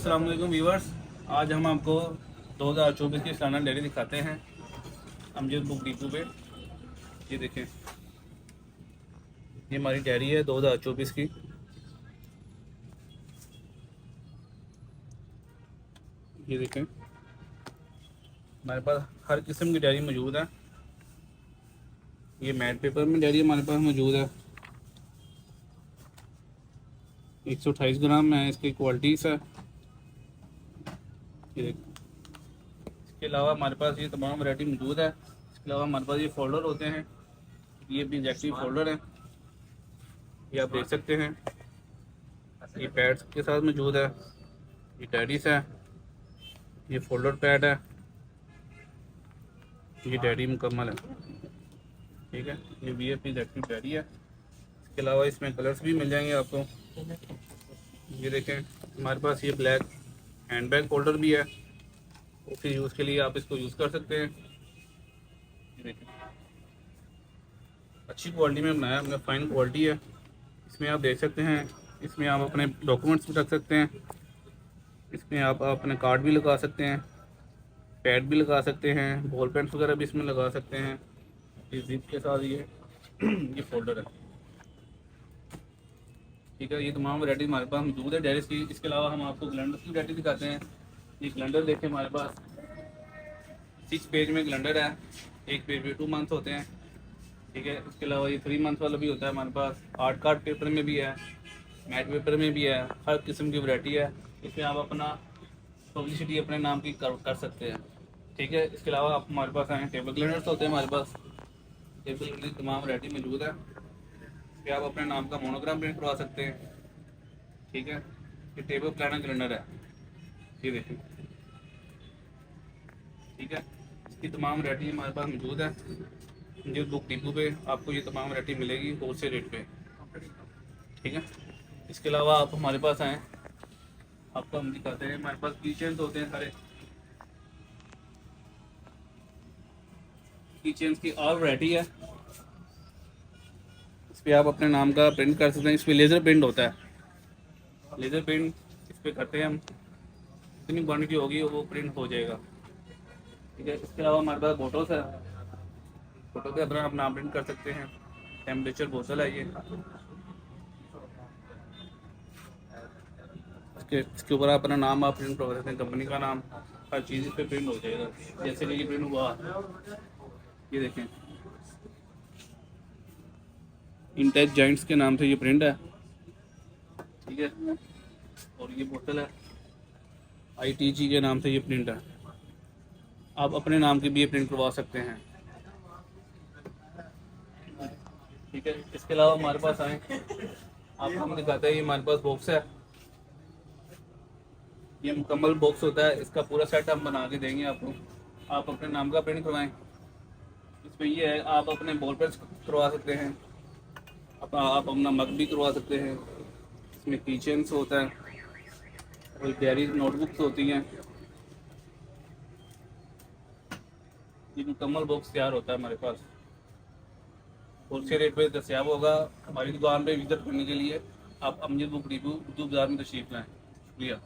अस्सलाम वालेकुम व्यूवर्स। आज हम आपको 2024 की सालाना डायरी दिखाते हैं अमजद बुक डिपो पे। ये देखें, ये हमारी डायरी है 2024 की। ये देखें, हमारे पास हर किस्म की डायरी मौजूद है। ये मैट पेपर में डायरी हमारे पास मौजूद है। 128 ग्राम में है, इसकी क्वालिटीज़ है। ये देखें, इसके अलावा हमारे पास ये तमाम वैरायटी मौजूद है। इसके अलावा हमारे पास ये फोल्डर होते हैं, ये भी इंजेक्टिव फोल्डर है, ये आप देख सकते हैं। ये पैड्स के साथ मौजूद है, ये डायरीज है, ये फोल्डर पैड है, ये डायरी मुकम्मल है। ठीक है, ये VFP इंजेक्टिव डायरी है। इसके अलावा इसमें कलर्स भी मिल जाएंगे आपको। ये देखें, हमारे पास ये ब्लैक हैंड बैग होल्डर भी है, ऑफिस यूज़ के लिए आप इसको यूज़ कर सकते हैं। ये देखें, अच्छी क्वालिटी में बनाया हमने, फाइन क्वालिटी है। इसमें आप देख सकते हैं, इसमें आप अपने डॉक्यूमेंट्स भी रख सकते हैं, इसमें आप अपने कार्ड भी लगा सकते हैं, पैड भी लगा सकते हैं, बॉल पेन्स वगैरह भी इसमें लगा सकते हैं। इस जिप के साथ ये ये फोल्डर है। ठीक है, ये तमाम वैरायटी हमारे पास मौजूद है डायरीज की। इसके अलावा हम आपको कैलेंडर की वैरायटी दिखाते हैं। ये कैलेंडर देखें, हमारे पास 6 पेज में कैलेंडर है, एक पेज में 2 मंथ होते हैं। ठीक है, इसके अलावा ये 3 मंथ वाला भी होता है हमारे पास। आर्ट कार्ड पेपर में भी है, मैट पेपर में भी है, हर किस्म की वैरायटी है। इसमें आप अपना पब्लिसिटी अपने नाम की कर सकते हैं। ठीक है, इसके अलावा आप हमारे पास आए, टेबल कैलेंडर्स होते हैं हमारे पास। टेबल कैलेंडर तमाम वैरायटी मौजूद है। इस पर आप अपने नाम का मोनोग्राम प्रिंट करवा सकते हैं। ठीक है, ये टेबल प्लानर कैलेंडर है, ये देखिए। ठीक है, इसकी तमाम वैरायटी हमारे पास मौजूद है। जो बुक डिपो पे आपको ये तमाम वैरायटी मिलेगी होलसेल रेट पे। ठीक है, इसके अलावा आप हमारे पास आएँ, आपको हम दिखाते हैं। हमारे पास की चेन्स होते हैं सारे, की चेन्स की और वैरायटी है। इस पर आप अपने नाम का प्रिंट कर सकते हैं। इस पर लेज़र प्रिंट होता है, लेज़र प्रिंट इस पर करते हैं हम, जितनी क्वान्टिटी होगी वो प्रिंट हो जाएगा। ठीक है, इसके अलावा हमारे पास बोटल्स है, फोटो के अंदर आप नाम प्रिंट कर सकते हैं। टेम्परेचर बोतल है ये, इसके ऊपर आप अपना नाम आप प्रिंट कर सकते हैं, कंपनी का नाम, हर चीज़ इस पर प्रिंट हो जाएगा। जैसे कि ये प्रिंट हुआ, ये देखें, इंटेक जॉइंट्स के नाम से ये प्रिंट है। ठीक है, और ये बोतल है, ITG के नाम से ये प्रिंट है। आप अपने नाम की भी ये प्रिंट करवा सकते हैं। ठीक है, इसके अलावा हमारे पास आए, आपको हम दिखाते हैं। ये हमारे पास बॉक्स है, ये मुकम्मल बॉक्स होता है। इसका पूरा सेट हम बना के देंगे आपको। आप अपने नाम का प्रिंट करवाएं। इसमें ये है, आप अपने बॉल पेन्स करवा सकते हैं, आप अपना मग भी करवा सकते हैं। इसमें कीचेन्स होता है और डायरी नोटबुक्स होती हैं। ये मुकम्मल बॉक्स तैयार होता है हमारे पास, होलसेल रेट पे दस्तियाब होगा। हमारी दुकान पे विजिट करने के लिए आप अमजद बुक डिपो उर्दू बाज़ार में तशरीफ़ लाएँ। शुक्रिया।